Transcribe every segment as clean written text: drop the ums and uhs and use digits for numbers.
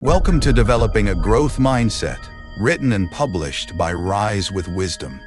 Welcome to Developing a Growth Mindset, written and published by Rise with Wisdom.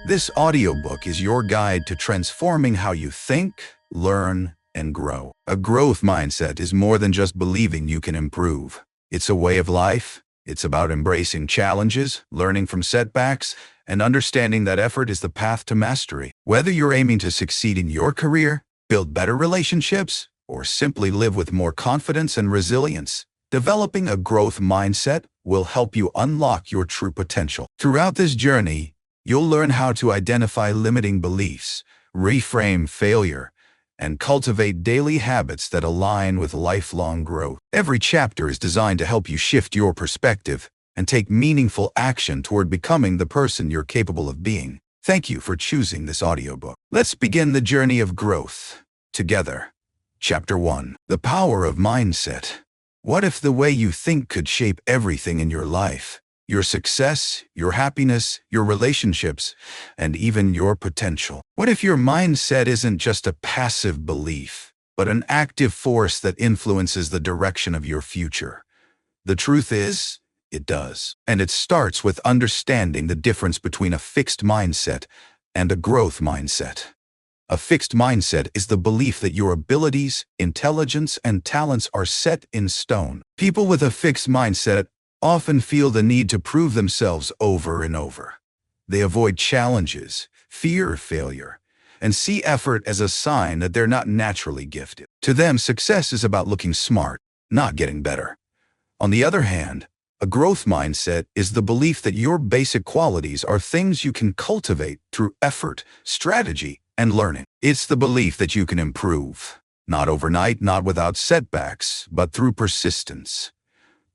This audiobook is your guide to transforming how you think, learn, and grow. A growth mindset is more than just believing you can improve. It's a way of life. It's about embracing challenges, learning from setbacks, and understanding that effort is the path to mastery. Whether you're aiming to succeed in your career, build better relationships, or simply live with more confidence and resilience, developing a growth mindset will help you unlock your true potential. Throughout this journey, you'll learn how to identify limiting beliefs, reframe failure, and cultivate daily habits that align with lifelong growth. Every chapter is designed to help you shift your perspective and take meaningful action toward becoming the person you're capable of being. Thank you for choosing this audiobook. Let's begin the journey of growth together. Chapter 1. The Power of Mindset. What if the way you think could shape everything in your life? Your success, your happiness, your relationships, and even your potential. What if your mindset isn't just a passive belief, but an active force that influences the direction of your future? The truth is, it does. And it starts with understanding the difference between a fixed mindset and a growth mindset. A fixed mindset is the belief that your abilities, intelligence, and talents are set in stone. People with a fixed mindset often feel the need to prove themselves over and over. They avoid challenges, fear failure, and see effort as a sign that they're not naturally gifted. To them, success is about looking smart, not getting better. On the other hand, a growth mindset is the belief that your basic qualities are things you can cultivate through effort, strategy, and learning. It's the belief that you can improve, not overnight, not without setbacks, but through persistence.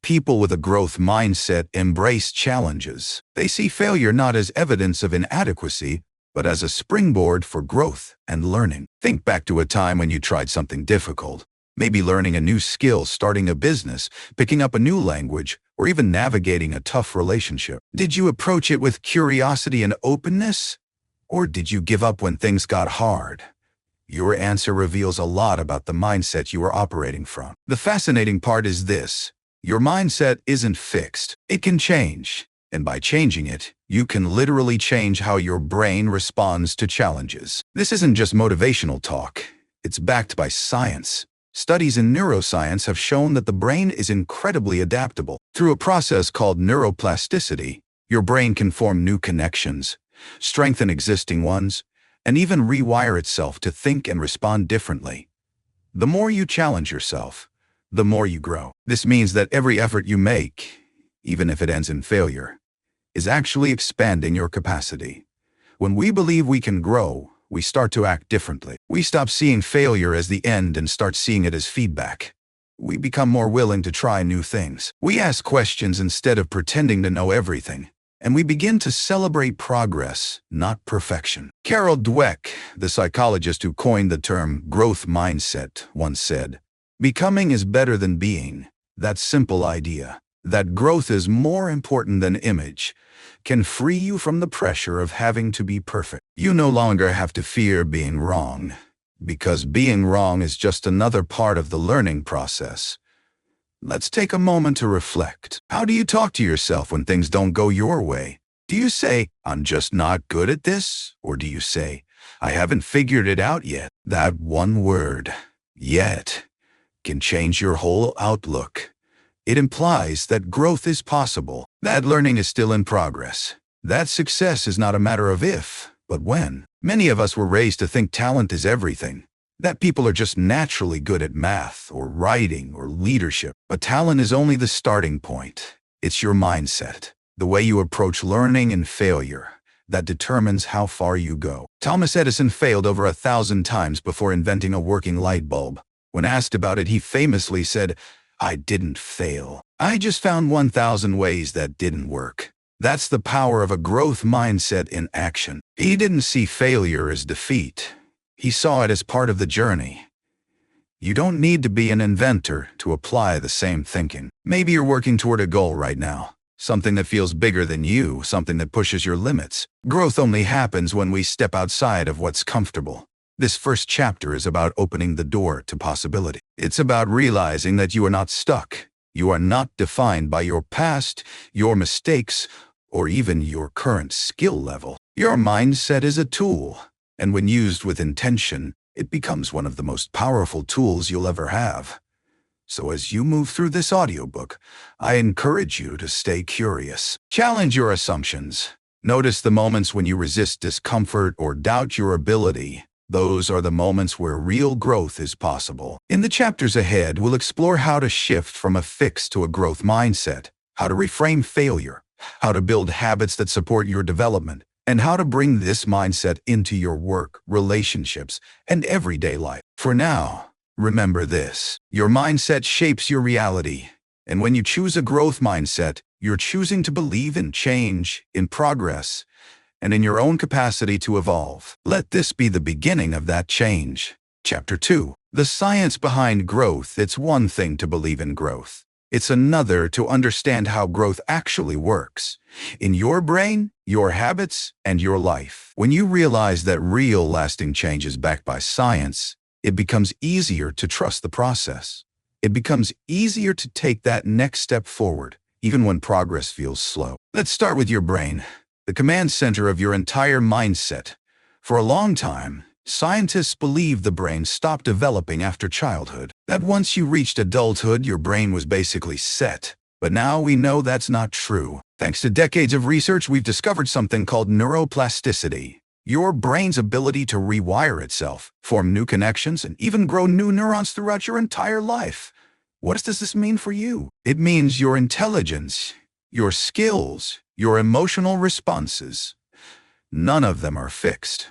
People with a growth mindset embrace challenges. They see failure not as evidence of inadequacy, but as a springboard for growth and learning. Think back to a time when you tried something difficult, maybe learning a new skill, starting a business, picking up a new language, or even navigating a tough relationship. Did you approach it with curiosity and openness? Or did you give up when things got hard? Your answer reveals a lot about the mindset you are operating from. The fascinating part is this: your mindset isn't fixed. It can change. And by changing it, you can literally change how your brain responds to challenges. This isn't just motivational talk. It's backed by science. Studies in neuroscience have shown that the brain is incredibly adaptable. Through a process called neuroplasticity, your brain can form new connections, strengthen existing ones, and even rewire itself to think and respond differently. The more you challenge yourself, the more you grow. This means that every effort you make, even if it ends in failure, is actually expanding your capacity. When we believe we can grow, we start to act differently. We stop seeing failure as the end and start seeing it as feedback. We become more willing to try new things. We ask questions instead of pretending to know everything. And we begin to celebrate progress, not perfection. Carol Dweck, the psychologist who coined the term growth mindset, once said, "Becoming is better than being. That simple idea, that growth is more important than image, can free you from the pressure of having to be perfect. You no longer have to fear being wrong, because being wrong is just another part of the learning process." Let's take a moment to reflect. How do you talk to yourself when things don't go your way? Do you say, "I'm just not good at this"? Or do you say, "I haven't figured it out yet"? That one word, "yet," can change your whole outlook. It implies that growth is possible, that learning is still in progress, that success is not a matter of if, but when. Many of us were raised to think talent is everything, that people are just naturally good at math or writing or leadership. But talent is only the starting point. It's your mindset, the way you approach learning and failure, that determines how far you go. Thomas Edison failed over 1,000 times before inventing a working light bulb. When asked about it, he famously said, "I didn't fail. I just found 1,000 ways that didn't work." That's the power of a growth mindset in action. He didn't see failure as defeat. He saw it as part of the journey. You don't need to be an inventor to apply the same thinking. Maybe you're working toward a goal right now, something that feels bigger than you, something that pushes your limits. Growth only happens when we step outside of what's comfortable. This first chapter is about opening the door to possibility. It's about realizing that you are not stuck. You are not defined by your past, your mistakes, or even your current skill level. Your mindset is a tool, and when used with intention, it becomes one of the most powerful tools you'll ever have. So as you move through this audiobook, I encourage you to stay curious. Challenge your assumptions. Notice the moments when you resist discomfort or doubt your ability. Those are the moments where real growth is possible. In the chapters ahead, we'll explore how to shift from a fixed to a growth mindset, how to reframe failure, how to build habits that support your development, and how to bring this mindset into your work, relationships, and everyday life. For now, remember this: your mindset shapes your reality. And when you choose a growth mindset, you're choosing to believe in change, in progress, and in your own capacity to evolve. Let this be the beginning of that change. Chapter 2. The science behind growth. It's one thing to believe in growth. It's another to understand how growth actually works. In your brain, your habits, and your life. When you realize that real lasting change is backed by science, it becomes easier to trust the process. It becomes easier to take that next step forward, even when progress feels slow. Let's start with your brain, the command center of your entire mindset. For a long time, scientists believed the brain stopped developing after childhood, that once you reached adulthood, your brain was basically set. But now we know that's not true. Thanks to decades of research, we've discovered something called neuroplasticity. Your brain's ability to rewire itself, form new connections, and even grow new neurons throughout your entire life. What does this mean for you? It means your intelligence, your skills, your emotional responses. None of them are fixed.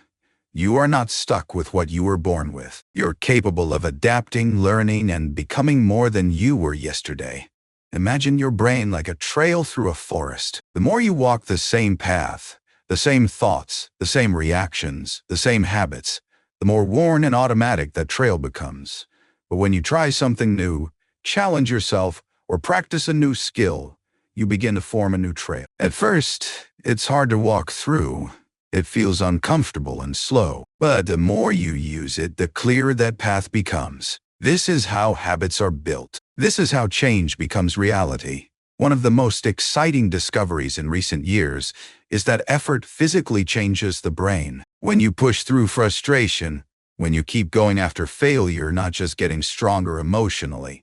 You are not stuck with what you were born with. You're capable of adapting, learning, and becoming more than you were yesterday. Imagine your brain like a trail through a forest. The more you walk the same path, the same thoughts, the same reactions, the same habits, the more worn and automatic that trail becomes. But when you try something new, challenge yourself, or practice a new skill, you begin to form a new trail. At first, it's hard to walk through. It feels uncomfortable and slow. But the more you use it, the clearer that path becomes. This is how habits are built. This is how change becomes reality. One of the most exciting discoveries in recent years is that effort physically changes the brain. When you push through frustration, when you keep going after failure, not just getting stronger emotionally,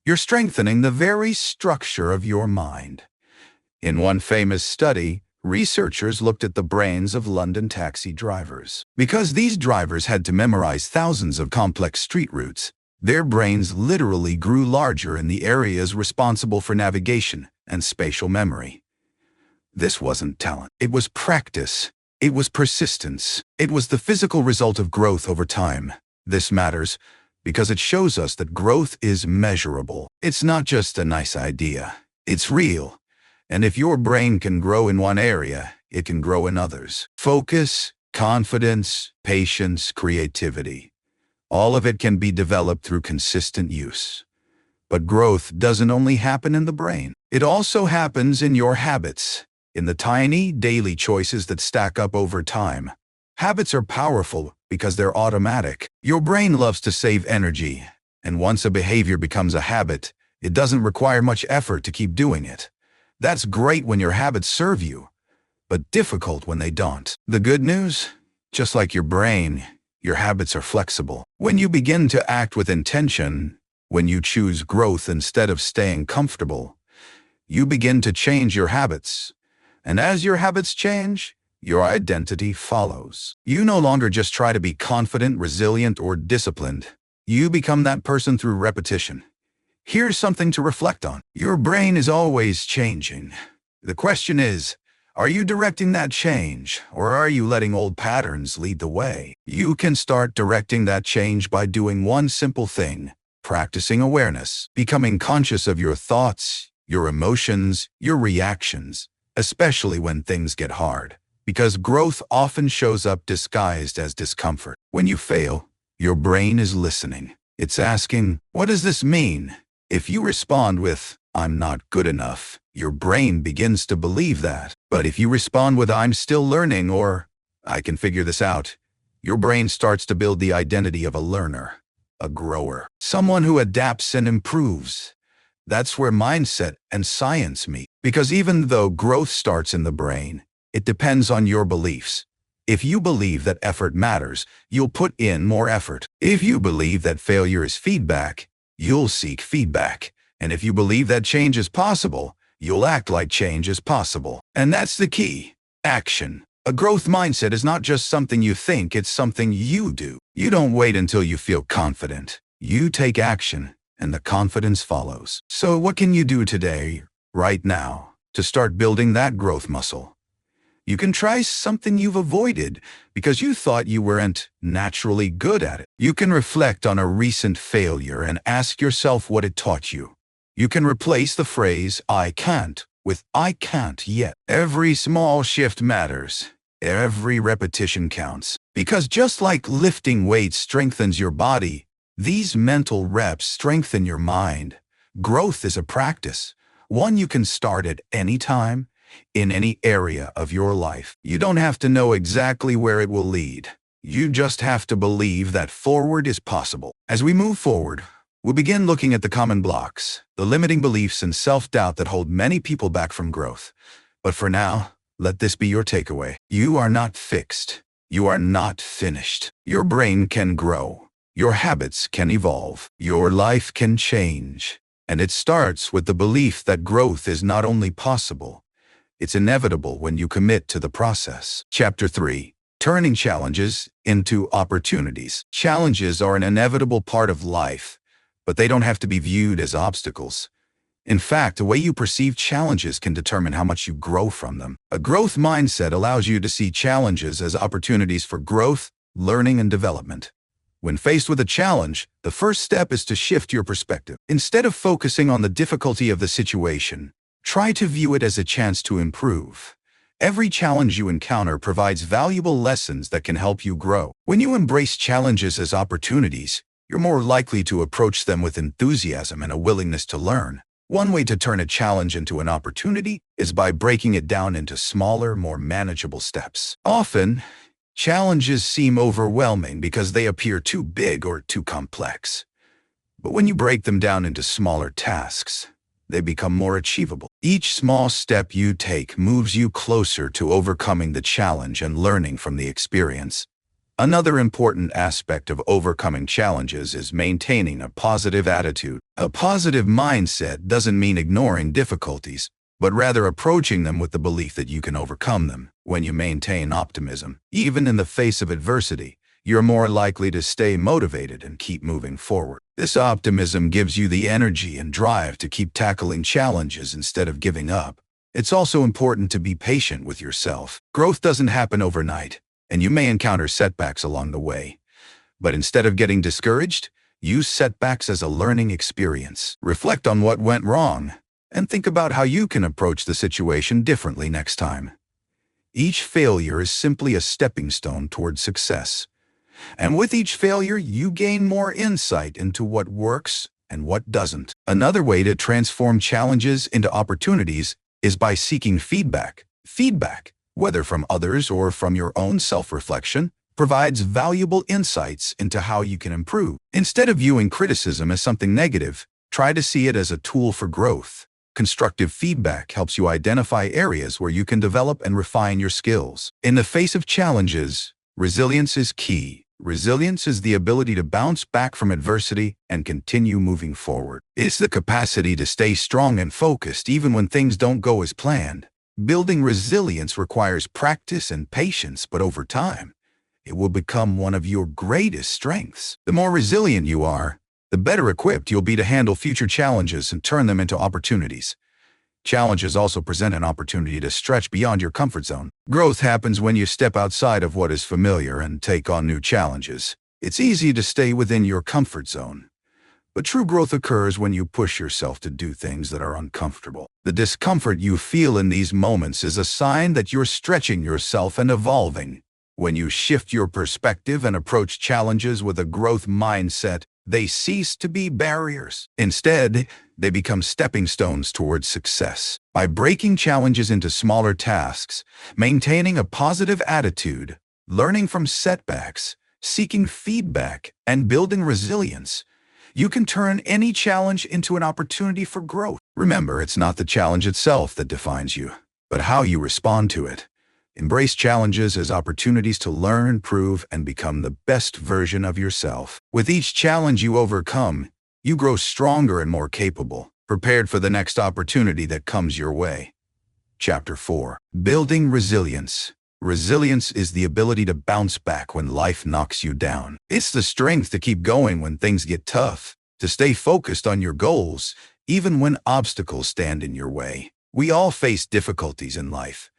you're strengthening the very structure of your mind. In one famous study, researchers looked at the brains of London taxi drivers. Because these drivers had to memorize thousands of complex street routes, their brains literally grew larger in the areas responsible for navigation and spatial memory. This wasn't talent. It was practice. It was persistence. It was the physical result of growth over time. This matters because it shows us that growth is measurable. It's not just a nice idea. It's real. And if your brain can grow in one area, it can grow in others. Focus, confidence, patience, creativity. All of it can be developed through consistent use. But growth doesn't only happen in the brain. It also happens in your habits, in the tiny, daily choices that stack up over time. Habits are powerful because they're automatic. Your brain loves to save energy, and once a behavior becomes a habit, it doesn't require much effort to keep doing it. That's great when your habits serve you, but difficult when they don't. The good news? Just like your brain, your habits are flexible. When you begin to act with intention, when you choose growth instead of staying comfortable, you begin to change your habits. And as your habits change, your identity follows. You no longer just try to be confident, resilient, or disciplined. You become that person through repetition. Here's something to reflect on. Your brain is always changing. The question is, are you directing that change, or are you letting old patterns lead the way? You can start directing that change by doing one simple thing: practicing awareness, becoming conscious of your thoughts, your emotions, your reactions, especially when things get hard. Because growth often shows up disguised as discomfort. When you fail, your brain is listening. It's asking, what does this mean? If you respond with, I'm not good enough, your brain begins to believe that. But if you respond with, I'm still learning, or I can figure this out, your brain starts to build the identity of a learner, a grower, someone who adapts and improves. That's where mindset and science meet. Because even though growth starts in the brain, it depends on your beliefs. If you believe that effort matters, you'll put in more effort. If you believe that failure is feedback, you'll seek feedback. And if you believe that change is possible, you'll act like change is possible. And that's the key. Action. A growth mindset is not just something you think, it's something you do. You don't wait until you feel confident. You take action, and the confidence follows. So what can you do today, right now, to start building that growth muscle? You can try something you've avoided because you thought you weren't naturally good at it. You can reflect on a recent failure and ask yourself what it taught you. You can replace the phrase, "I can't," with "I can't yet." Every small shift matters. Every repetition counts. Because just like lifting weights strengthens your body, these mental reps strengthen your mind. Growth is a practice, one you can start at any time, in any area of your life. You don't have to know exactly where it will lead. You just have to believe that forward is possible. As we move forward, we'll begin looking at the common blocks, the limiting beliefs and self-doubt that hold many people back from growth. But for now, let this be your takeaway. You are not fixed. You are not finished. Your brain can grow. Your habits can evolve. Your life can change. And it starts with the belief that growth is not only possible, it's inevitable when you commit to the process. Chapter 3. Turning challenges into opportunities. Challenges are an inevitable part of life, but they don't have to be viewed as obstacles. In fact, the way you perceive challenges can determine how much you grow from them. A growth mindset allows you to see challenges as opportunities for growth, learning, and development. When faced with a challenge, the first step is to shift your perspective. Instead of focusing on the difficulty of the situation, try to view it as a chance to improve. Every challenge you encounter provides valuable lessons that can help you grow. When you embrace challenges as opportunities, you're more likely to approach them with enthusiasm and a willingness to learn. One way to turn a challenge into an opportunity is by breaking it down into smaller, more manageable steps. Often, challenges seem overwhelming because they appear too big or too complex. But when you break them down into smaller tasks, they become more achievable. Each small step you take moves you closer to overcoming the challenge and learning from the experience. Another important aspect of overcoming challenges is maintaining a positive attitude. A positive mindset doesn't mean ignoring difficulties, but rather approaching them with the belief that you can overcome them. When you maintain optimism, even in the face of adversity, you're more likely to stay motivated and keep moving forward. This optimism gives you the energy and drive to keep tackling challenges instead of giving up. It's also important to be patient with yourself. Growth doesn't happen overnight, and you may encounter setbacks along the way. But instead of getting discouraged, use setbacks as a learning experience. Reflect on what went wrong, and think about how you can approach the situation differently next time. Each failure is simply a stepping stone toward success. And with each failure, you gain more insight into what works and what doesn't. Another way to transform challenges into opportunities is by seeking feedback. Feedback, whether from others or from your own self-reflection, provides valuable insights into how you can improve. Instead of viewing criticism as something negative, try to see it as a tool for growth. Constructive feedback helps you identify areas where you can develop and refine your skills. In the face of challenges, resilience is key. Resilience is the ability to bounce back from adversity and continue moving forward. It's the capacity to stay strong and focused even when things don't go as planned. Building resilience requires practice and patience, but over time, it will become one of your greatest strengths. The more resilient you are, the better equipped you'll be to handle future challenges and turn them into opportunities. Challenges also present an opportunity to stretch beyond your comfort zone. Growth happens when you step outside of what is familiar and take on new challenges. It's easy to stay within your comfort zone, but true growth occurs when you push yourself to do things that are uncomfortable. The discomfort you feel in these moments is a sign that you're stretching yourself and evolving. When you shift your perspective and approach challenges with a growth mindset, they cease to be barriers. Instead, they become stepping stones towards success. By breaking challenges into smaller tasks, maintaining a positive attitude, learning from setbacks, seeking feedback, and building resilience, You can turn any challenge into an opportunity for growth. Remember, it's not the challenge itself that defines you, but how you respond to it. Embrace challenges as opportunities to learn, improve, and become the best version of yourself. With each challenge you overcome, you grow stronger and more capable, prepared for the next opportunity that comes your way. Chapter 4. Building Resilience. Resilience is the ability to bounce back when life knocks you down. It's the strength to keep going when things get tough, to stay focused on your goals, even when obstacles stand in your way. We all face difficulties in life,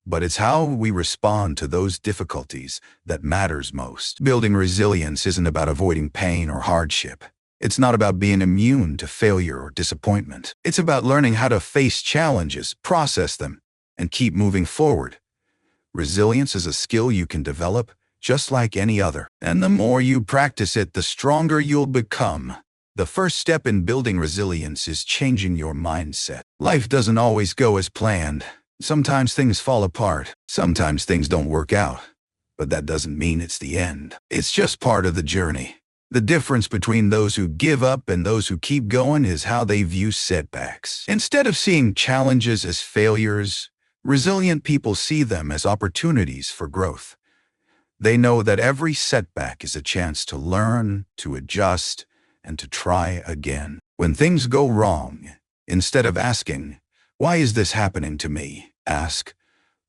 but it's how we respond to those difficulties that matters most. Building resilience isn't about avoiding pain or hardship. It's not about being immune to failure or disappointment. It's about learning how to face challenges, process them, and keep moving forward. Resilience is a skill you can develop just like any other. And the more you practice it, the stronger you'll become. The first step in building resilience is changing your mindset. Life doesn't always go as planned. Sometimes things fall apart. Sometimes things don't work out. But that doesn't mean it's the end. It's just part of the journey. The difference between those who give up and those who keep going is how they view setbacks. Instead of seeing challenges as failures, resilient people see them as opportunities for growth. They know that every setback is a chance to learn, to adjust, and to try again. When things go wrong, instead of asking, "Why is this happening to me?" ask,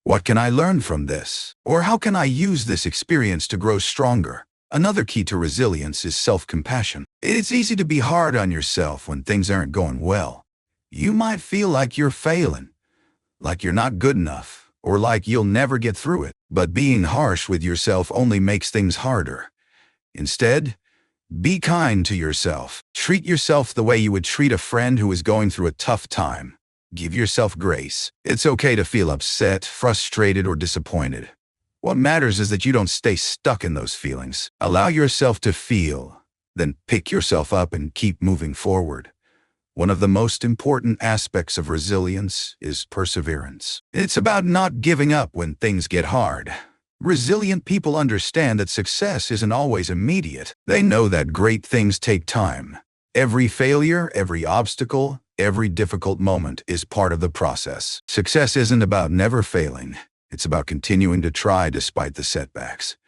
"What can I learn from this?" Or "How can I use this experience to grow stronger?" Another key to resilience is self-compassion. It's easy to be hard on yourself when things aren't going well. You might feel like you're failing, like you're not good enough, or like you'll never get through it. But being harsh with yourself only makes things harder. Instead, be kind to yourself. Treat yourself the way you would treat a friend who is going through a tough time. Give yourself grace. It's okay to feel upset, frustrated, or disappointed. What matters is that you don't stay stuck in those feelings. Allow yourself to feel, then pick yourself up and keep moving forward. One of the most important aspects of resilience is perseverance. It's about not giving up when things get hard. Resilient people understand that success isn't always immediate. They know that great things take time. Every failure, every obstacle, every difficult moment is part of the process. Success isn't about never failing. It's about continuing to try despite the setbacks.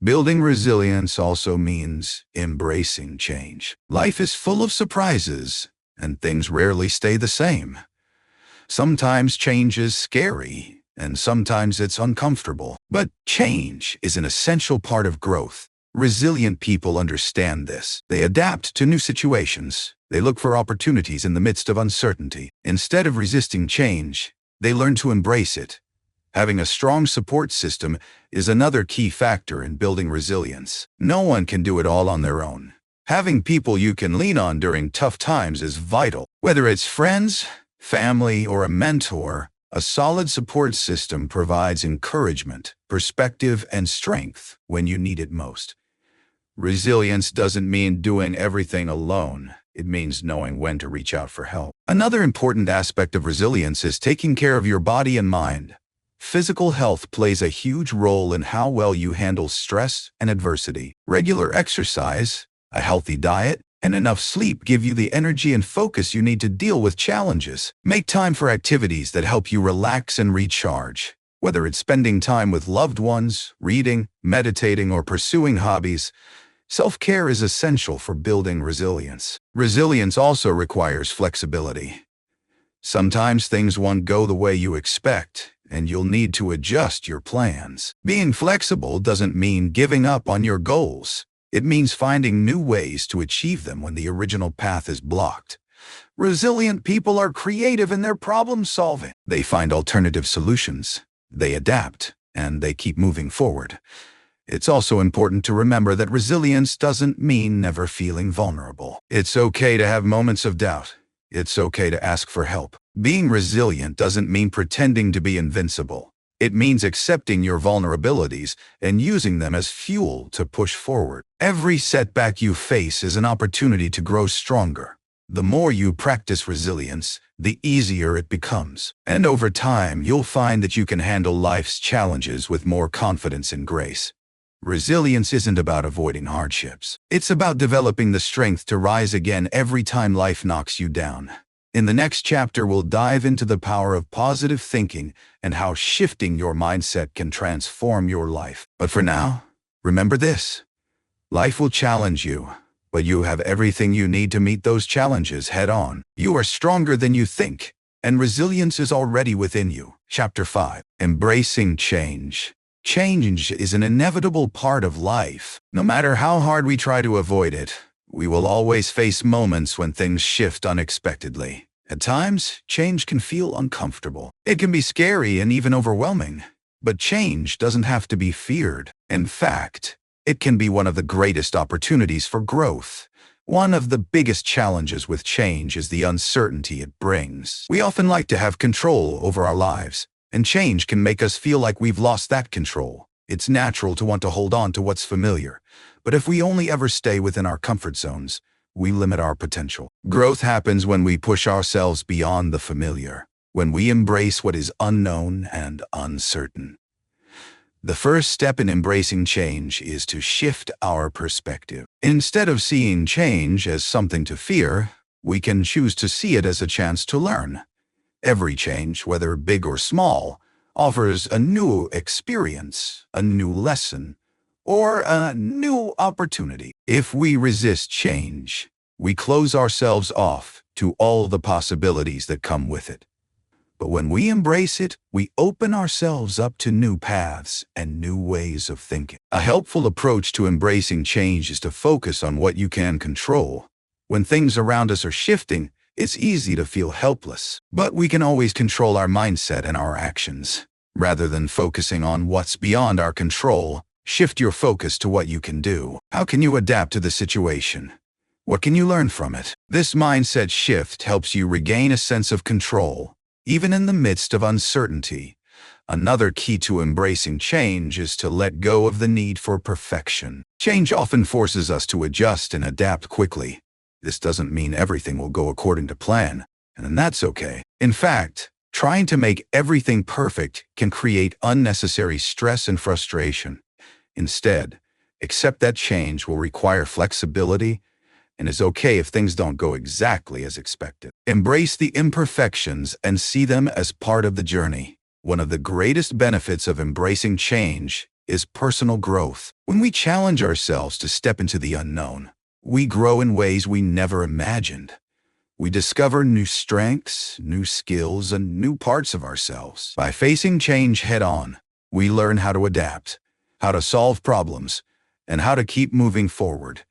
Building resilience also means embracing change. Life is full of surprises, and things rarely stay the same. Sometimes change is scary, and sometimes it's uncomfortable. But change is an essential part of growth. Resilient people understand this. They adapt to new situations. They look for opportunities in the midst of uncertainty. Instead of resisting change, they learn to embrace it. Having a strong support system is another key factor in building resilience. No one can do it all on their own. Having people you can lean on during tough times is vital. Whether it's friends, family, or a mentor, a solid support system provides encouragement, perspective, and strength when you need it most. Resilience doesn't mean doing everything alone. It means knowing when to reach out for help. Another important aspect of resilience is taking care of your body and mind. Physical health plays a huge role in how well you handle stress and adversity. Regular exercise, a healthy diet, and enough sleep give you the energy and focus you need to deal with challenges. Make time for activities that help you relax and recharge. Whether it's spending time with loved ones, reading, meditating, or pursuing hobbies, self-care is essential for building resilience. Resilience also requires flexibility. Sometimes things won't go the way you expect, and you'll need to adjust your plans. Being flexible doesn't mean giving up on your goals. It means finding new ways to achieve them when the original path is blocked. Resilient people are creative in their problem solving. They find alternative solutions, they adapt, and they keep moving forward. It's also important to remember that resilience doesn't mean never feeling vulnerable. It's okay to have moments of doubt. It's okay to ask for help. Being resilient doesn't mean pretending to be invincible. It means accepting your vulnerabilities and using them as fuel to push forward. Every setback you face is an opportunity to grow stronger. The more you practice resilience, the easier it becomes. And over time, you'll find that you can handle life's challenges with more confidence and grace. Resilience isn't about avoiding hardships. It's about developing the strength to rise again every time life knocks you down. In the next chapter, we'll dive into the power of positive thinking and how shifting your mindset can transform your life. But for now, remember this. Life will challenge you, but you have everything you need to meet those challenges head on. You are stronger than you think, and resilience is already within you. Chapter 5. Embracing change. Change is an inevitable part of life. No matter how hard we try to avoid it, we will always face moments when things shift unexpectedly. At times, change can feel uncomfortable. It can be scary and even overwhelming. But change doesn't have to be feared. In fact, it can be one of the greatest opportunities for growth. One of the biggest challenges with change is the uncertainty it brings. We often like to have control over our lives, and change can make us feel like we've lost that control. It's natural to want to hold on to what's familiar, but if we only ever stay within our comfort zones, we limit our potential. Growth happens when we push ourselves beyond the familiar, when we embrace what is unknown and uncertain. The first step in embracing change is to shift our perspective. Instead of seeing change as something to fear, we can choose to see it as a chance to learn. Every change, whether big or small, offers a new experience, a new lesson, or a new opportunity. If we resist change, we close ourselves off to all the possibilities that come with it. But when we embrace it, we open ourselves up to new paths and new ways of thinking. A helpful approach to embracing change is to focus on what you can control. When things around us are shifting, it's easy to feel helpless, but we can always control our mindset and our actions. Rather than focusing on what's beyond our control, shift your focus to what you can do. How can you adapt to the situation? What can you learn from it? This mindset shift helps you regain a sense of control, even in the midst of uncertainty. Another key to embracing change is to let go of the need for perfection. Change often forces us to adjust and adapt quickly. This doesn't mean everything will go according to plan, and that's okay. In fact, trying to make everything perfect can create unnecessary stress and frustration. Instead, accept that change will require flexibility and is okay if things don't go exactly as expected. Embrace the imperfections and see them as part of the journey. One of the greatest benefits of embracing change is personal growth. When we challenge ourselves to step into the unknown, we grow in ways we never imagined. We discover new strengths, new skills, and new parts of ourselves. By facing change head-on, we learn how to adapt, how to solve problems, and how to keep moving forward,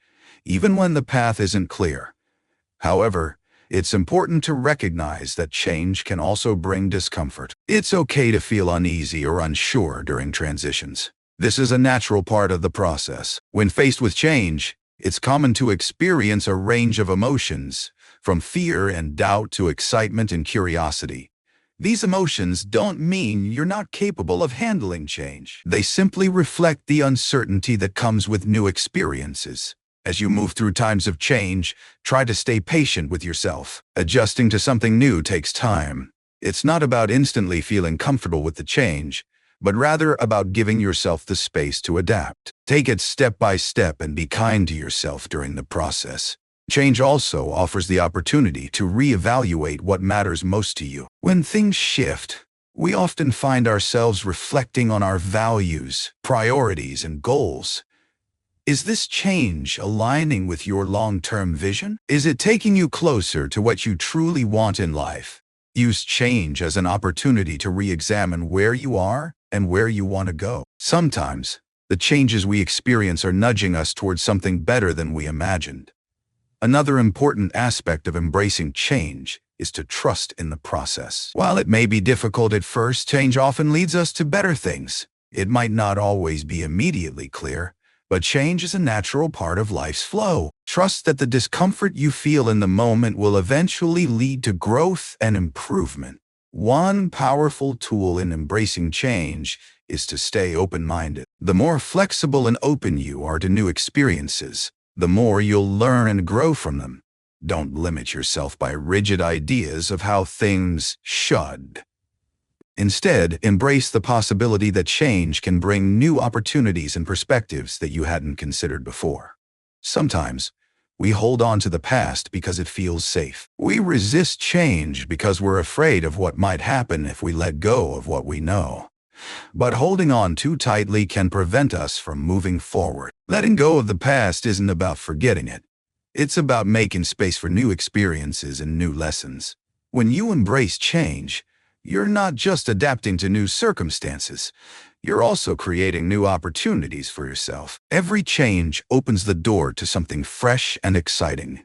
even when the path isn't clear. However, it's important to recognize that change can also bring discomfort. It's okay to feel uneasy or unsure during transitions. This is a natural part of the process. When faced with change, it's common to experience a range of emotions, from fear and doubt to excitement and curiosity. These emotions don't mean you're not capable of handling change. They simply reflect the uncertainty that comes with new experiences. As you move through times of change, try to stay patient with yourself. Adjusting to something new takes time. It's not about instantly feeling comfortable with the change, but rather about giving yourself the space to adapt. Take it step by step and be kind to yourself during the process. Change also offers the opportunity to reevaluate what matters most to you. When things shift, we often find ourselves reflecting on our values, priorities, and goals. Is this change aligning with your long-term vision? Is it taking you closer to what you truly want in life? Use change as an opportunity to re-examine where you are and where you want to go. Sometimes, the changes we experience are nudging us towards something better than we imagined. Another important aspect of embracing change is to trust in the process. While it may be difficult at first, change often leads us to better things. It might not always be immediately clear, but change is a natural part of life's flow. Trust that the discomfort you feel in the moment will eventually lead to growth and improvement. One powerful tool in embracing change is to stay open-minded. The more flexible and open you are to new experiences, the more you'll learn and grow from them. Don't limit yourself by rigid ideas of how things should Instead, embrace the possibility that change can bring new opportunities and perspectives that you hadn't considered before. Sometimes, we hold on to the past because it feels safe. We resist change because we're afraid of what might happen if we let go of what we know. But holding on too tightly can prevent us from moving forward. Letting go of the past isn't about forgetting it. It's about making space for new experiences and new lessons. When you embrace change, you're not just adapting to new circumstances. You're also creating new opportunities for yourself. Every change opens the door to something fresh and exciting.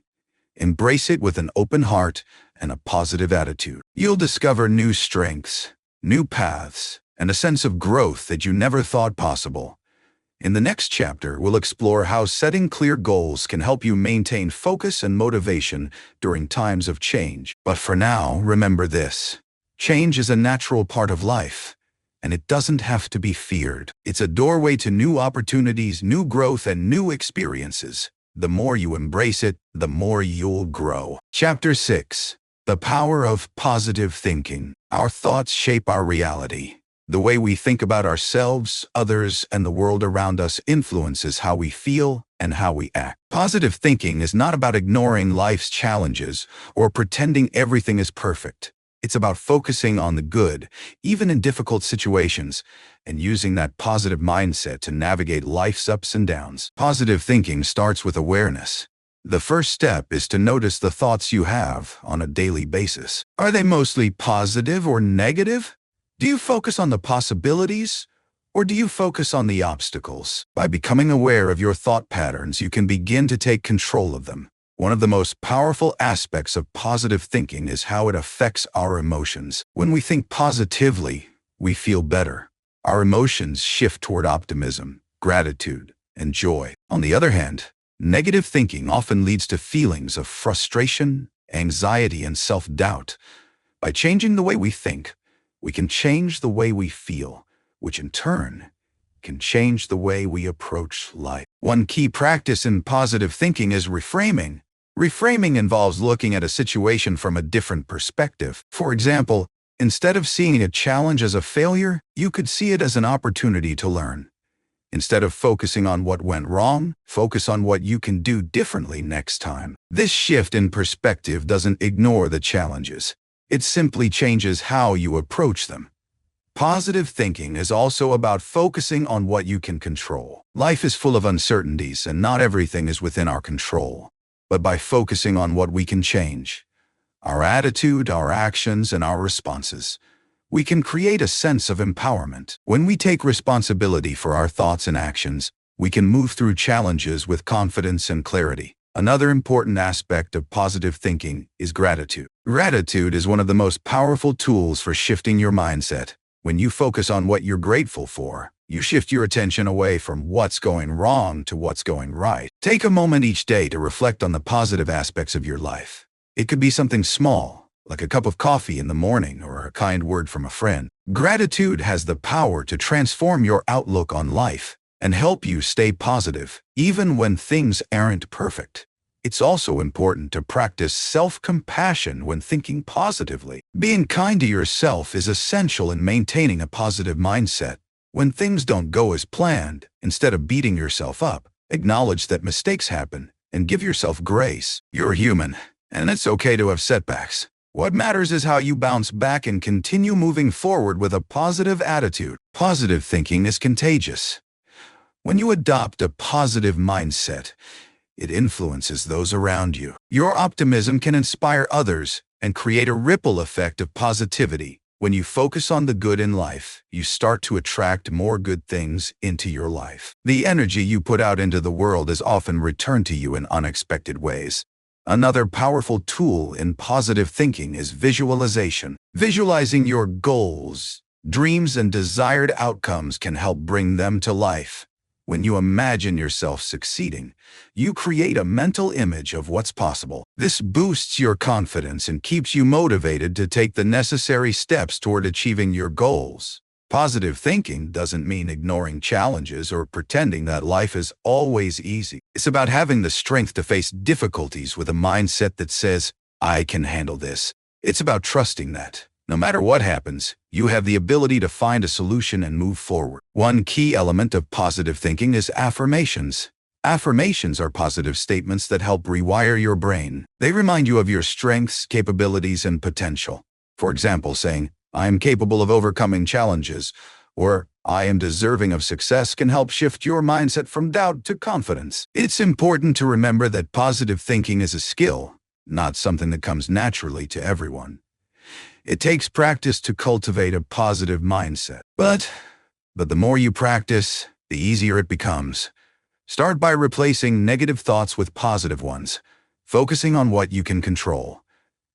Embrace it with an open heart and a positive attitude. You'll discover new strengths, new paths, and a sense of growth that you never thought possible. In the next chapter, we'll explore how setting clear goals can help you maintain focus and motivation during times of change. But for now, remember this. Change is a natural part of life, and it doesn't have to be feared. It's a doorway to new opportunities, new growth, and new experiences. The more you embrace it, the more you'll grow. Chapter 6. The Power of Positive Thinking. Our thoughts shape our reality. The way we think about ourselves, others, and the world around us influences how we feel and how we act. Positive thinking is not about ignoring life's challenges or pretending everything is perfect. It's about focusing on the good, even in difficult situations, and using that positive mindset to navigate life's ups and downs. Positive thinking starts with awareness. The first step is to notice the thoughts you have on a daily basis. Are they mostly positive or negative? Do you focus on the possibilities, or do you focus on the obstacles? By becoming aware of your thought patterns, you can begin to take control of them. One of the most powerful aspects of positive thinking is how it affects our emotions. When we think positively, we feel better. Our emotions shift toward optimism, gratitude, and joy. On the other hand, negative thinking often leads to feelings of frustration, anxiety, and self-doubt. By changing the way we think, we can change the way we feel, which in turn can change the way we approach life. One key practice in positive thinking is reframing. Reframing involves looking at a situation from a different perspective. For example, instead of seeing a challenge as a failure, you could see it as an opportunity to learn. Instead of focusing on what went wrong, focus on what you can do differently next time. This shift in perspective doesn't ignore the challenges. It simply changes how you approach them. Positive thinking is also about focusing on what you can control. Life is full of uncertainties, and not everything is within our control. But by focusing on what we can change, our attitude, our actions, and our responses, we can create a sense of empowerment. When we take responsibility for our thoughts and actions, we can move through challenges with confidence and clarity. Another important aspect of positive thinking is gratitude. Gratitude is one of the most powerful tools for shifting your mindset. When you focus on what you're grateful for, you shift your attention away from what's going wrong to what's going right. Take a moment each day to reflect on the positive aspects of your life. It could be something small, like a cup of coffee in the morning or a kind word from a friend. Gratitude has the power to transform your outlook on life and help you stay positive, even when things aren't perfect. It's also important to practice self-compassion when thinking positively. Being kind to yourself is essential in maintaining a positive mindset. When things don't go as planned, instead of beating yourself up, acknowledge that mistakes happen and give yourself grace. You're human, and it's okay to have setbacks. What matters is how you bounce back and continue moving forward with a positive attitude. Positive thinking is contagious. When you adopt a positive mindset, it influences those around you. Your optimism can inspire others and create a ripple effect of positivity. When you focus on the good in life, you start to attract more good things into your life. The energy you put out into the world is often returned to you in unexpected ways. Another powerful tool in positive thinking is visualization. Visualizing your goals, dreams, and desired outcomes can help bring them to life. When you imagine yourself succeeding, you create a mental image of what's possible. This boosts your confidence and keeps you motivated to take the necessary steps toward achieving your goals. Positive thinking doesn't mean ignoring challenges or pretending that life is always easy. It's about having the strength to face difficulties with a mindset that says, "I can handle this." It's about trusting that, No matter what happens, you have the ability to find a solution and move forward. One key element of positive thinking is affirmations. Affirmations are positive statements that help rewire your brain. They remind you of your strengths, capabilities, and potential. For example, saying, "I am capable of overcoming challenges," or "I am deserving of success," can help shift your mindset from doubt to confidence. It's important to remember that positive thinking is a skill, not something that comes naturally to everyone. It takes practice to cultivate a positive mindset. But the more you practice, the easier it becomes. Start by replacing negative thoughts with positive ones, focusing on what you can control,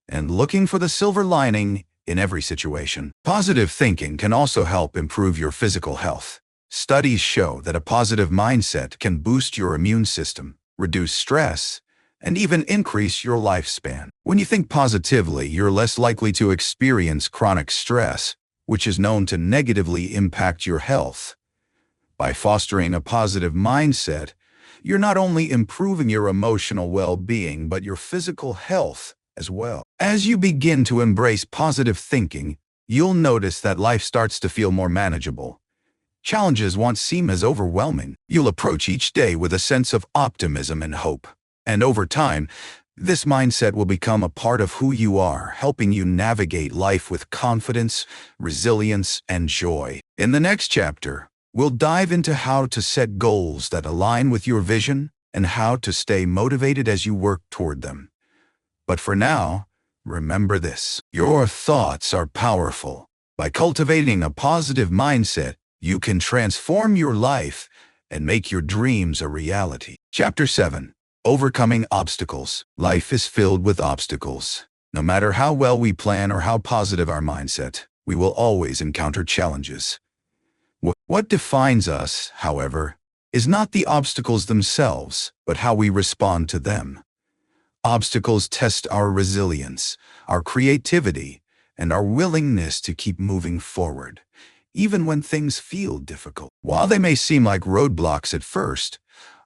and looking for the silver lining in every situation. Positive thinking can also help improve your physical health. Studies show that a positive mindset can boost your immune system, reduce stress, and even increase your lifespan. When you think positively, you're less likely to experience chronic stress, which is known to negatively impact your health. By fostering a positive mindset, you're not only improving your emotional well-being, but your physical health as well. As you begin to embrace positive thinking, you'll notice that life starts to feel more manageable. Challenges won't seem as overwhelming. You'll approach each day with a sense of optimism and hope. And over time, this mindset will become a part of who you are, helping you navigate life with confidence, resilience, and joy. In the next chapter, we'll dive into how to set goals that align with your vision and how to stay motivated as you work toward them. But for now, remember this: your thoughts are powerful. By cultivating a positive mindset, you can transform your life and make your dreams a reality. Chapter 7. Overcoming obstacles. Life is filled with obstacles. No matter how well we plan or how positive our mindset, we will always encounter challenges. What defines us, however, is not the obstacles themselves, but how we respond to them. Obstacles test our resilience, our creativity, and our willingness to keep moving forward, even when things feel difficult. While they may seem like roadblocks at first,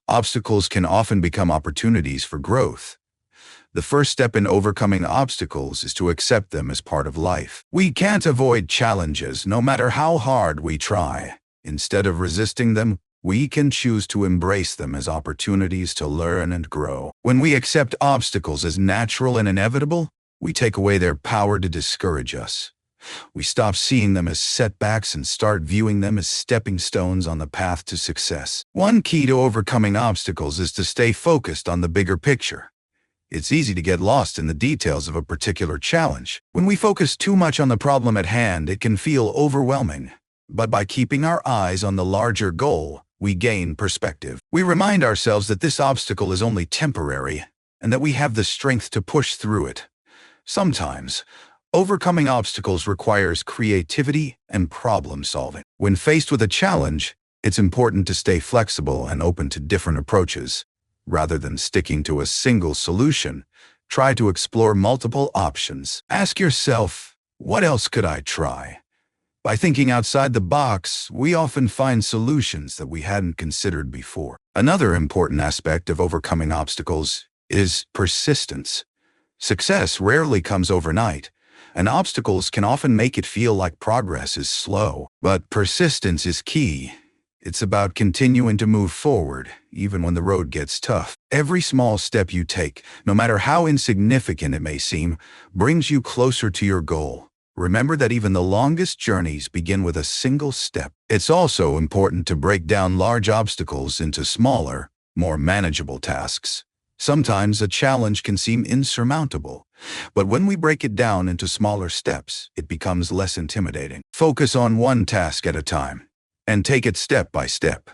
obstacles can often become opportunities for growth. The first step in overcoming obstacles is to accept them as part of life. We can't avoid challenges, no matter how hard we try. Instead of resisting them, we can choose to embrace them as opportunities to learn and grow. When we accept obstacles as natural and inevitable, we take away their power to discourage us. We stop seeing them as setbacks and start viewing them as stepping stones on the path to success. One key to overcoming obstacles is to stay focused on the bigger picture. It's easy to get lost in the details of a particular challenge. When we focus too much on the problem at hand, it can feel overwhelming. But by keeping our eyes on the larger goal, we gain perspective. We remind ourselves that this obstacle is only temporary and that we have the strength to push through it. Sometimes, overcoming obstacles requires creativity and problem solving. When faced with a challenge, it's important to stay flexible and open to different approaches. Rather than sticking to a single solution, try to explore multiple options. Ask yourself, what else could I try? By thinking outside the box, we often find solutions that we hadn't considered before. Another important aspect of overcoming obstacles is persistence. Success rarely comes overnight, and obstacles can often make it feel like progress is slow. But persistence is key. It's about continuing to move forward, even when the road gets tough. Every small step you take, no matter how insignificant it may seem, brings you closer to your goal. Remember that even the longest journeys begin with a single step. It's also important to break down large obstacles into smaller, more manageable tasks. Sometimes a challenge can seem insurmountable, but when we break it down into smaller steps, it becomes less intimidating. Focus on one task at a time, and take it step by step.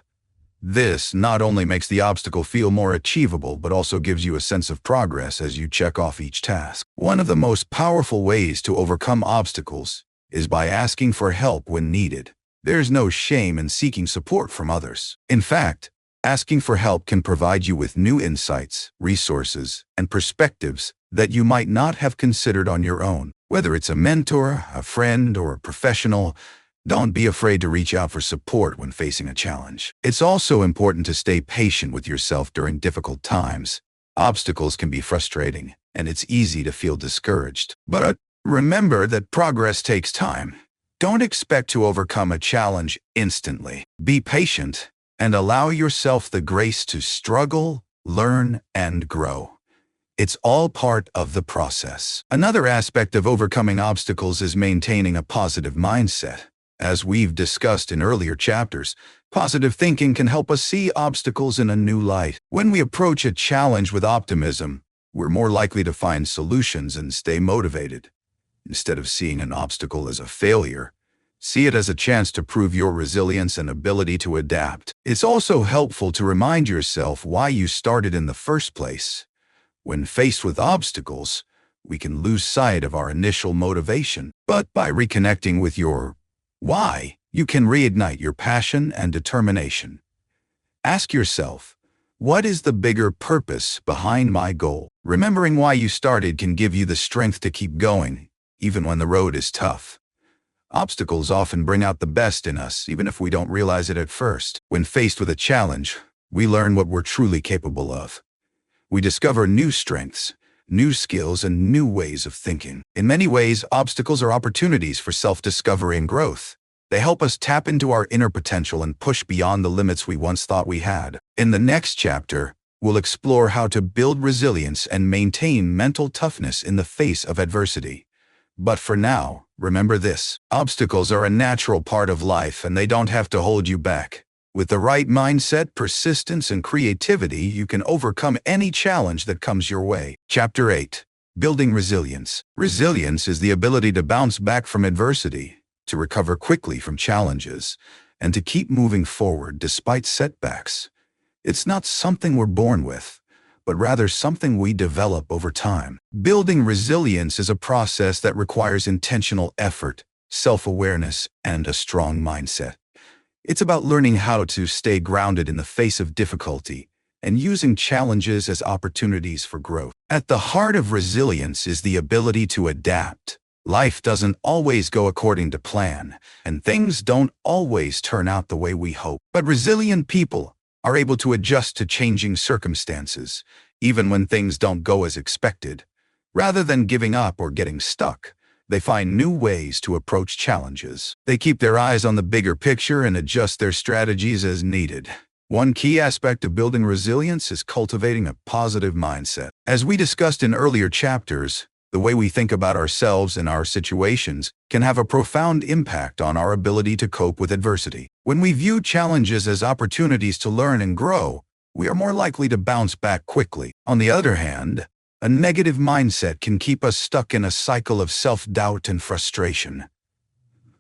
This not only makes the obstacle feel more achievable, but also gives you a sense of progress as you check off each task. One of the most powerful ways to overcome obstacles is by asking for help when needed. There's no shame in seeking support from others. In fact, asking for help can provide you with new insights, resources, and perspectives that you might not have considered on your own. Whether it's a mentor, a friend, or a professional, don't be afraid to reach out for support when facing a challenge. It's also important to stay patient with yourself during difficult times. Obstacles can be frustrating, and it's easy to feel discouraged. But Remember that progress takes time. Don't expect to overcome a challenge instantly. Be patient and allow yourself the grace to struggle, learn, and grow. It's all part of the process. Another aspect of overcoming obstacles is maintaining a positive mindset. As we've discussed in earlier chapters, positive thinking can help us see obstacles in a new light. When we approach a challenge with optimism, we're more likely to find solutions and stay motivated. Instead of seeing an obstacle as a failure, see it as a chance to prove your resilience and ability to adapt. It's also helpful to remind yourself why you started in the first place. When faced with obstacles, we can lose sight of our initial motivation. But by reconnecting with your why, you can reignite your passion and determination. Ask yourself, what is the bigger purpose behind my goal? Remembering why you started can give you the strength to keep going, even when the road is tough. Obstacles often bring out the best in us, even if we don't realize it at first. When faced with a challenge, we learn what we're truly capable of. We discover new strengths, new skills, and new ways of thinking. In many ways, obstacles are opportunities for self-discovery and growth. They help us tap into our inner potential and push beyond the limits we once thought we had. In the next chapter, we'll explore how to build resilience and maintain mental toughness in the face of adversity. But for now, remember this: obstacles are a natural part of life and they don't have to hold you back. With the right mindset, persistence, and creativity, you can overcome any challenge that comes your way. Chapter 8. Building Resilience. Resilience is the ability to bounce back from adversity, to recover quickly from challenges, and to keep moving forward despite setbacks. It's not something we're born with, but rather something we develop over time. Building resilience is a process that requires intentional effort, self-awareness, and a strong mindset. It's about learning how to stay grounded in the face of difficulty and using challenges as opportunities for growth. At the heart of resilience is the ability to adapt. Life doesn't always go according to plan, and things don't always turn out the way we hope. But resilient people are able to adjust to changing circumstances, even when things don't go as expected. Rather than giving up or getting stuck, they find new ways to approach challenges. They keep their eyes on the bigger picture and adjust their strategies as needed. One key aspect of building resilience is cultivating a positive mindset. As we discussed in earlier chapters, the way we think about ourselves and our situations can have a profound impact on our ability to cope with adversity. When we view challenges as opportunities to learn and grow, we are more likely to bounce back quickly. On the other hand, a negative mindset can keep us stuck in a cycle of self-doubt and frustration.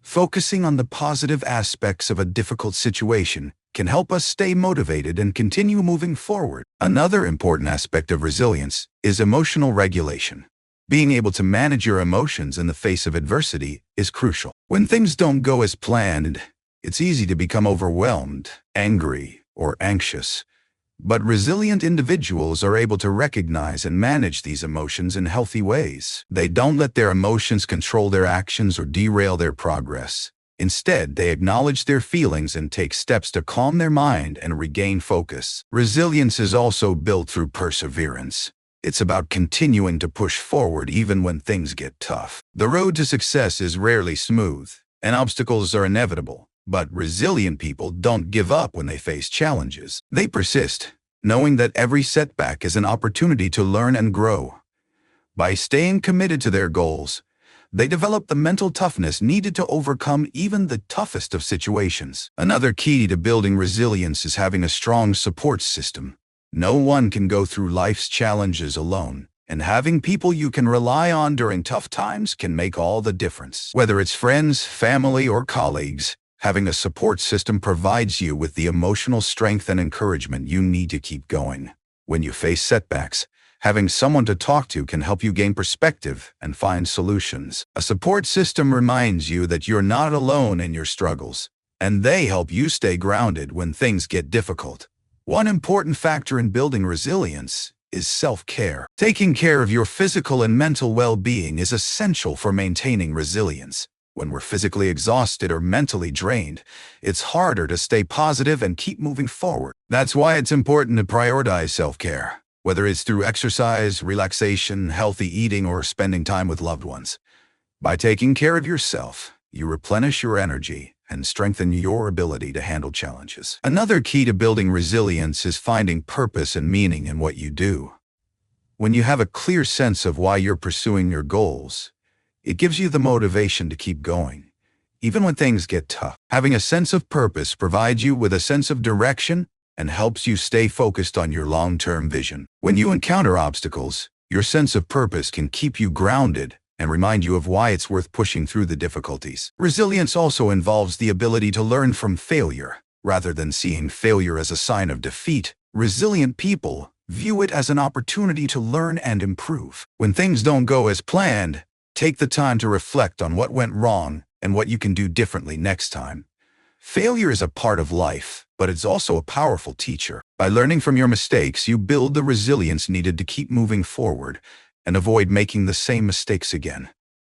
Focusing on the positive aspects of a difficult situation can help us stay motivated and continue moving forward. Another important aspect of resilience is emotional regulation. Being able to manage your emotions in the face of adversity is crucial. When things don't go as planned, it's easy to become overwhelmed, angry, or anxious. But resilient individuals are able to recognize and manage these emotions in healthy ways. They don't let their emotions control their actions or derail their progress. Instead, they acknowledge their feelings and take steps to calm their mind and regain focus. Resilience is also built through perseverance. It's about continuing to push forward even when things get tough. The road to success is rarely smooth, and obstacles are inevitable. But resilient people don't give up when they face challenges. They persist, knowing that every setback is an opportunity to learn and grow. By staying committed to their goals, they develop the mental toughness needed to overcome even the toughest of situations. Another key to building resilience is having a strong support system. No one can go through life's challenges alone, and having people you can rely on during tough times can make all the difference. Whether it's friends, family, or colleagues, having a support system provides you with the emotional strength and encouragement you need to keep going. When you face setbacks, having someone to talk to can help you gain perspective and find solutions. A support system reminds you that you're not alone in your struggles, and they help you stay grounded when things get difficult. One important factor in building resilience is self-care. Taking care of your physical and mental well-being is essential for maintaining resilience. When we're physically exhausted or mentally drained, it's harder to stay positive and keep moving forward. That's why it's important to prioritize self-care, whether it's through exercise, relaxation, healthy eating, or spending time with loved ones. By taking care of yourself, you replenish your energy and strengthen your ability to handle challenges. Another key to building resilience is finding purpose and meaning in what you do. When you have a clear sense of why you're pursuing your goals, it gives you the motivation to keep going, even when things get tough. Having a sense of purpose provides you with a sense of direction and helps you stay focused on your long-term vision. When you encounter obstacles, your sense of purpose can keep you grounded and remind you of why it's worth pushing through the difficulties. Resilience also involves the ability to learn from failure. Rather than seeing failure as a sign of defeat, resilient people view it as an opportunity to learn and improve. When things don't go as planned, take the time to reflect on what went wrong and what you can do differently next time. Failure is a part of life, but it's also a powerful teacher. By learning from your mistakes, you build the resilience needed to keep moving forward and avoid making the same mistakes again.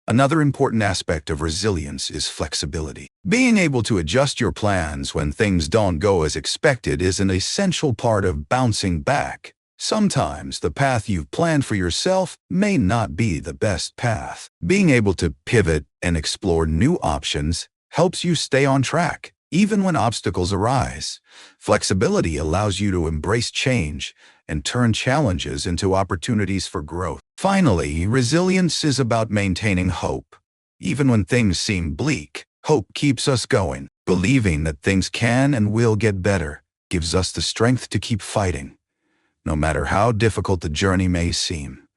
Another important aspect of resilience is flexibility. Being able to adjust your plans when things don't go as expected is an essential part of bouncing back. Sometimes the path you've planned for yourself may not be the best path. Being able to pivot and explore new options helps you stay on track, even when obstacles arise. Flexibility allows you to embrace change and turn challenges into opportunities for growth. Finally, resilience is about maintaining hope. Even when things seem bleak, hope keeps us going. Believing that things can and will get better gives us the strength to keep fighting, no matter how difficult the journey may seem.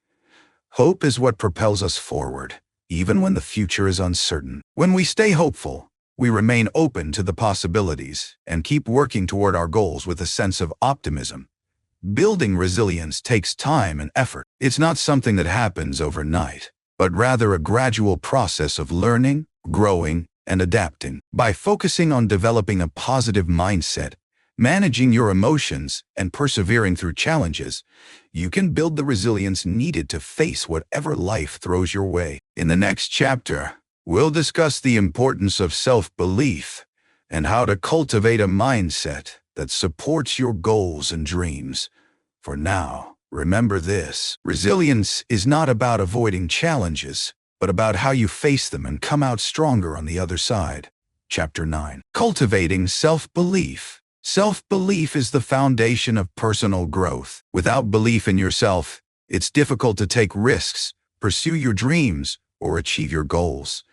Hope is what propels us forward, even when the future is uncertain. When we stay hopeful, we remain open to the possibilities and keep working toward our goals with a sense of optimism. Building resilience takes time and effort. It's not something that happens overnight, but rather a gradual process of learning, growing, and adapting. By focusing on developing a positive mindset, managing your emotions, and persevering through challenges, you can build the resilience needed to face whatever life throws your way. In the next chapter, we'll discuss the importance of self-belief and how to cultivate a mindset that supports your goals and dreams. For now, remember this: resilience is not about avoiding challenges, but about how you face them and come out stronger on the other side. Chapter 9. Cultivating Self-Belief. Self-belief is the foundation of personal growth. Without belief in yourself, it's difficult to take risks, pursue your dreams, or achieve your goals.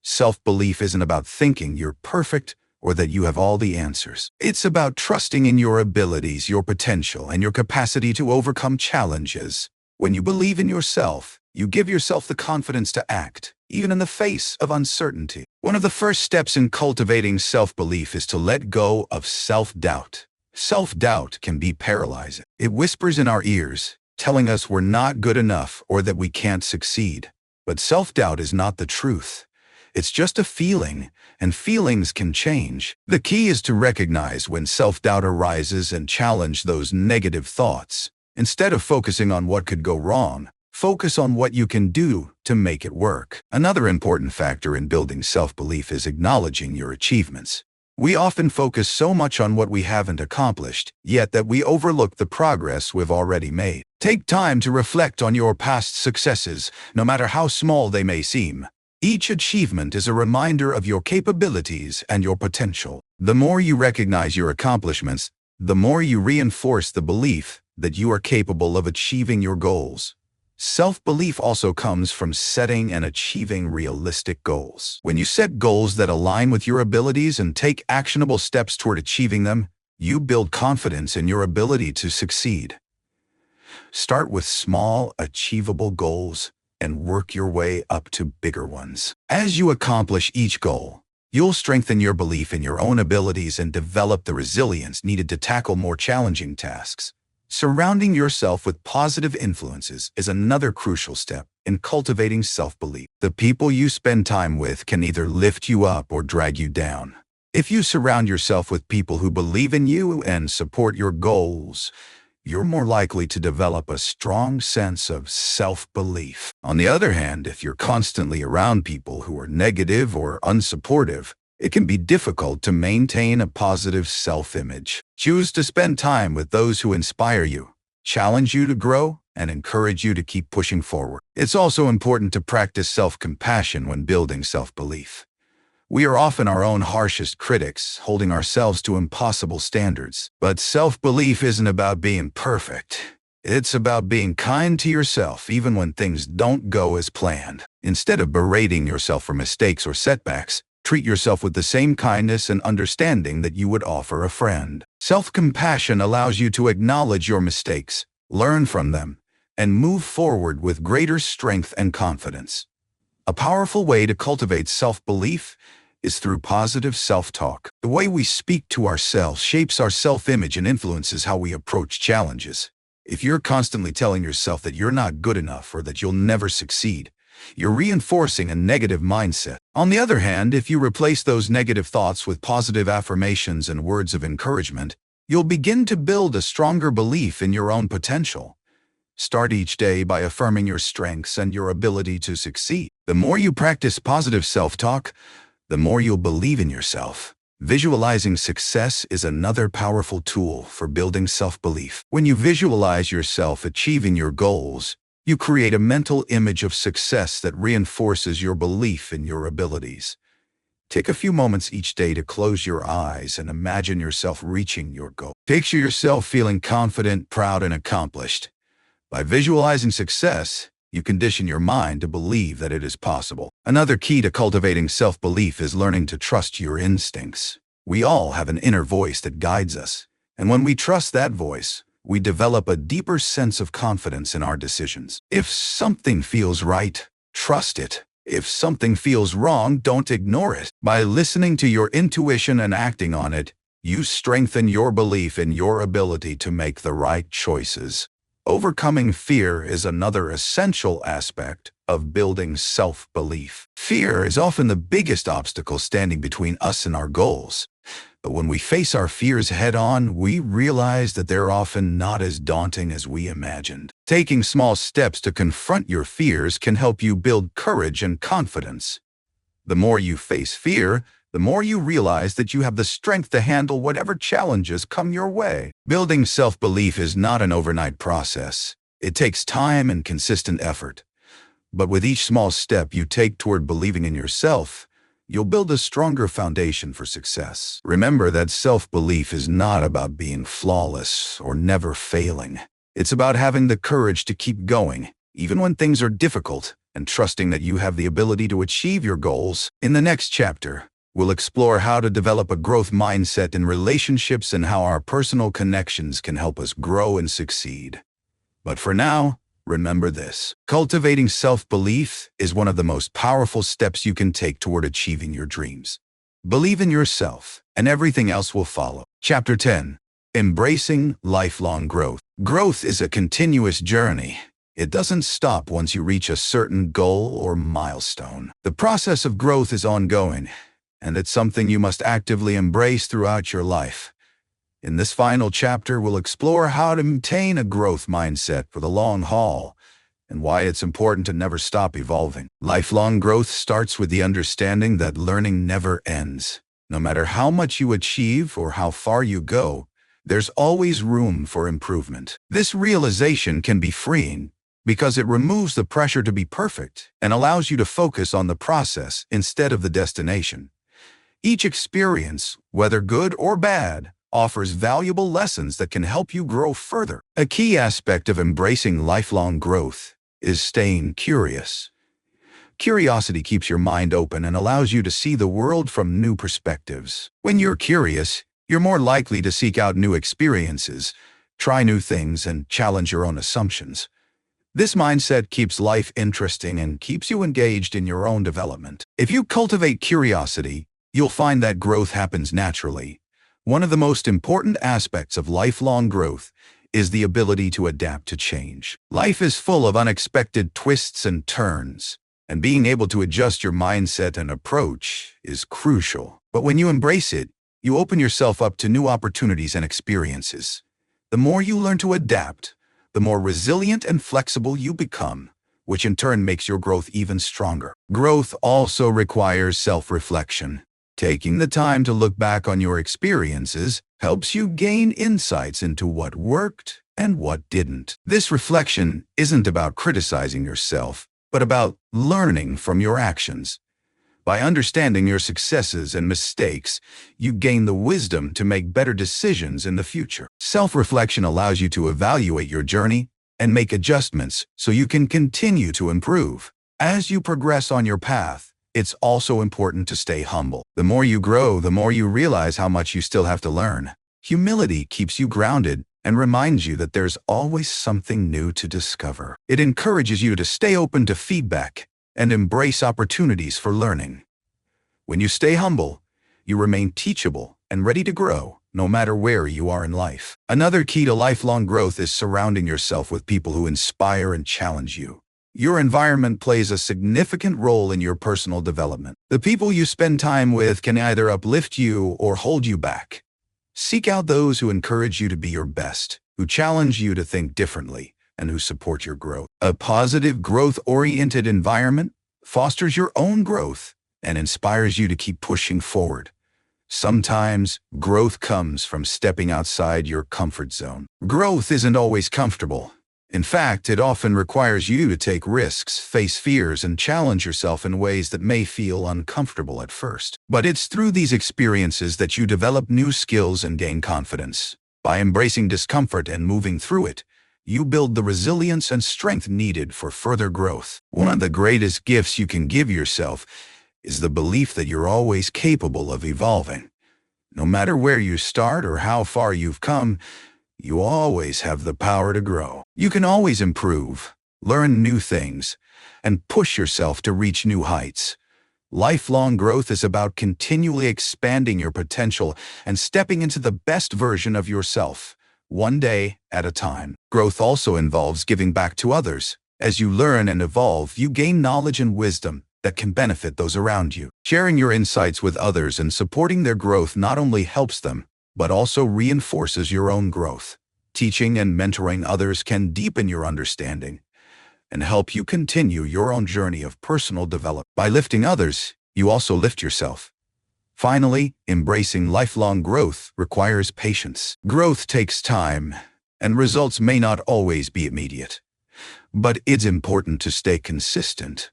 Self-belief isn't about thinking you're perfect or that you have all the answers. It's about trusting in your abilities, your potential, and your capacity to overcome challenges. When you believe in yourself, you give yourself the confidence to act, even in the face of uncertainty. One of the first steps in cultivating self-belief is to let go of self-doubt. Self-doubt can be paralyzing. It whispers in our ears, telling us we're not good enough or that we can't succeed. But self-doubt is not the truth. It's just a feeling, and feelings can change. The key is to recognize when self-doubt arises and challenge those negative thoughts. Instead of focusing on what could go wrong, focus on what you can do to make it work. Another important factor in building self-belief is acknowledging your achievements. We often focus so much on what we haven't accomplished, yet that we overlook the progress we've already made. Take time to reflect on your past successes, no matter how small they may seem. Each achievement is a reminder of your capabilities and your potential. The more you recognize your accomplishments, the more you reinforce the belief that you are capable of achieving your goals. Self-belief also comes from setting and achieving realistic goals. When you set goals that align with your abilities and take actionable steps toward achieving them, you build confidence in your ability to succeed. Start with small, achievable goals and work your way up to bigger ones. As you accomplish each goal, you'll strengthen your belief in your own abilities and develop the resilience needed to tackle more challenging tasks. Surrounding yourself with positive influences is another crucial step in cultivating self-belief. The people you spend time with can either lift you up or drag you down. If you surround yourself with people who believe in you and support your goals, you're more likely to develop a strong sense of self-belief. On the other hand, if you're constantly around people who are negative or unsupportive, it can be difficult to maintain a positive self-image. Choose to spend time with those who inspire you, challenge you to grow, and encourage you to keep pushing forward. It's also important to practice self-compassion when building self-belief. We are often our own harshest critics, holding ourselves to impossible standards. But self-belief isn't about being perfect. It's about being kind to yourself even when things don't go as planned. Instead of berating yourself for mistakes or setbacks, treat yourself with the same kindness and understanding that you would offer a friend. Self-compassion allows you to acknowledge your mistakes, learn from them, and move forward with greater strength and confidence. A powerful way to cultivate self-belief is through positive self-talk. The way we speak to ourselves shapes our self-image and influences how we approach challenges. If you're constantly telling yourself that you're not good enough or that you'll never succeed, you're reinforcing a negative mindset. On the other hand, if you replace those negative thoughts with positive affirmations and words of encouragement, you'll begin to build a stronger belief in your own potential. Start each day by affirming your strengths and your ability to succeed. The more you practice positive self-talk, the more you'll believe in yourself. Visualizing success is another powerful tool for building self-belief. When you visualize yourself achieving your goals, you create a mental image of success that reinforces your belief in your abilities. Take a few moments each day to close your eyes and imagine yourself reaching your goal. Picture yourself feeling confident, proud, and accomplished. By visualizing success, you condition your mind to believe that it is possible. Another key to cultivating self-belief is learning to trust your instincts. We all have an inner voice that guides us, and when we trust that voice, we develop a deeper sense of confidence in our decisions. If something feels right, trust it. If something feels wrong, don't ignore it. By listening to your intuition and acting on it, you strengthen your belief in your ability to make the right choices. Overcoming fear is another essential aspect of building self-belief. Fear is often the biggest obstacle standing between us and our goals. But when we face our fears head-on, we realize that they're often not as daunting as we imagined. Taking small steps to confront your fears can help you build courage and confidence. The more you face fear, the more you realize that you have the strength to handle whatever challenges come your way. Building self-belief is not an overnight process. It takes time and consistent effort. But with each small step you take toward believing in yourself, you'll build a stronger foundation for success. Remember that self-belief is not about being flawless or never failing. It's about having the courage to keep going, even when things are difficult, and trusting that you have the ability to achieve your goals. In the next chapter, we'll explore how to develop a growth mindset in relationships and how our personal connections can help us grow and succeed. But for now, remember this: cultivating self-belief is one of the most powerful steps you can take toward achieving your dreams. Believe in yourself, and everything else will follow. Chapter 10. Embracing lifelong growth. Growth is a continuous journey. It doesn't stop once you reach a certain goal or milestone. The process of growth is ongoing, and it's something you must actively embrace throughout your life. In this final chapter, we'll explore how to maintain a growth mindset for the long haul and why it's important to never stop evolving. Lifelong growth starts with the understanding that learning never ends. No matter how much you achieve or how far you go, there's always room for improvement. This realization can be freeing because it removes the pressure to be perfect and allows you to focus on the process instead of the destination. Each experience, whether good or bad, offers valuable lessons that can help you grow further. A key aspect of embracing lifelong growth is staying curious. Curiosity keeps your mind open and allows you to see the world from new perspectives. When you're curious, you're more likely to seek out new experiences, try new things, and challenge your own assumptions. This mindset keeps life interesting and keeps you engaged in your own development. If you cultivate curiosity, you'll find that growth happens naturally. One of the most important aspects of lifelong growth is the ability to adapt to change. Life is full of unexpected twists and turns, and being able to adjust your mindset and approach is crucial. But when you embrace it, you open yourself up to new opportunities and experiences. The more you learn to adapt, the more resilient and flexible you become, which in turn makes your growth even stronger. Growth also requires self-reflection. Taking the time to look back on your experiences helps you gain insights into what worked and what didn't. This reflection isn't about criticizing yourself, but about learning from your actions. By understanding your successes and mistakes, you gain the wisdom to make better decisions in the future. Self-reflection allows you to evaluate your journey and make adjustments so you can continue to improve. As you progress on your path, it's also important to stay humble. The more you grow, the more you realize how much you still have to learn. Humility keeps you grounded and reminds you that there's always something new to discover. It encourages you to stay open to feedback and embrace opportunities for learning. When you stay humble, you remain teachable and ready to grow, no matter where you are in life. Another key to lifelong growth is surrounding yourself with people who inspire and challenge you. Your environment plays a significant role in your personal development. The people you spend time with can either uplift you or hold you back. Seek out those who encourage you to be your best, who challenge you to think differently, and who support your growth. A positive, growth-oriented environment fosters your own growth and inspires you to keep pushing forward. Sometimes, growth comes from stepping outside your comfort zone. Growth isn't always comfortable. In fact, it often requires you to take risks, face fears, and challenge yourself in ways that may feel uncomfortable at first. But it's through these experiences that you develop new skills and gain confidence. By embracing discomfort and moving through it, you build the resilience and strength needed for further growth. One of the greatest gifts you can give yourself is the belief that you're always capable of evolving. No matter where you start or how far you've come, you always have the power to grow. You can always improve, learn new things, and push yourself to reach new heights. Lifelong growth is about continually expanding your potential and stepping into the best version of yourself, one day at a time. Growth also involves giving back to others. As you learn and evolve, you gain knowledge and wisdom that can benefit those around you. Sharing your insights with others and supporting their growth not only helps them, but also reinforces your own growth. Teaching and mentoring others can deepen your understanding and help you continue your own journey of personal development. By lifting others, you also lift yourself. Finally, embracing lifelong growth requires patience. Growth takes time, and results may not always be immediate. But it's important to stay consistent,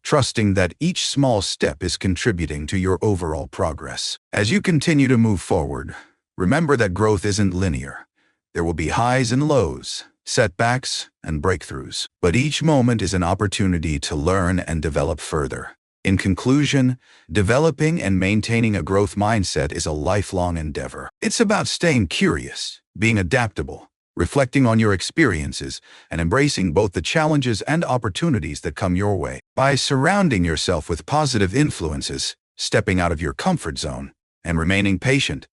trusting that each small step is contributing to your overall progress. As you continue to move forward, remember that growth isn't linear. There will be highs and lows, setbacks and breakthroughs, but each moment is an opportunity to learn and develop further. In conclusion, developing and maintaining a growth mindset is a lifelong endeavor. It's about staying curious, being adaptable, reflecting on your experiences, and embracing both the challenges and opportunities that come your way. By surrounding yourself with positive influences, stepping out of your comfort zone, and remaining patient,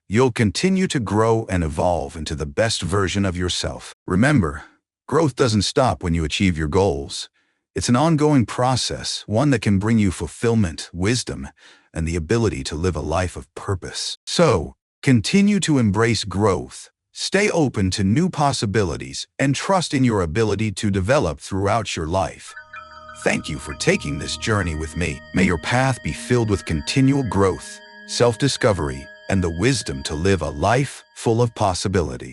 you'll continue to grow and evolve into the best version of yourself. Remember, growth doesn't stop when you achieve your goals. It's an ongoing process, one that can bring you fulfillment, wisdom, and the ability to live a life of purpose. So, continue to embrace growth, stay open to new possibilities, and trust in your ability to develop throughout your life. Thank you for taking this journey with me. May your path be filled with continual growth, self-discovery, and the wisdom to live a life full of possibility.